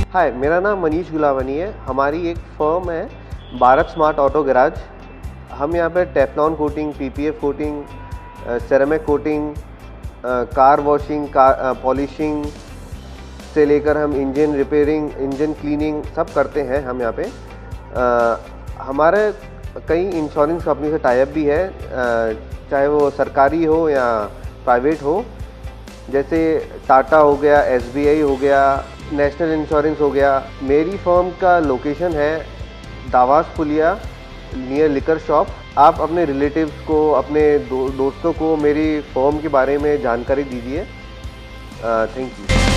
हाय, मेरा नाम मनीष गुलावनी है। हमारी एक फर्म है भारत स्मार्ट ऑटो गैराज। हम यहाँ पे Teflon coating, PPF coating, ceramic coating, car washing, car polishing से लेकर हम इंजन रिपेयरिंग, इंजन क्लीनिंग सब करते हैं हम यहाँ पे। हमारे कई इंश्योरेंस कंपनी से टाई अप भी है, चाहे वो सरकारी हो या प्राइवेट हो, जैसे टाटा हो गया, एसबीआई हो गया, नेशनल इंश्योरेंस हो गया। मेरी फर्म का लोकेशन है दावास पुलिया नियर लिकर शॉप। आप अपने रिलेटिव्स को, अपने दोस्तों को मेरी फर्म के बारे में जानकारी दीजिए। Thank you.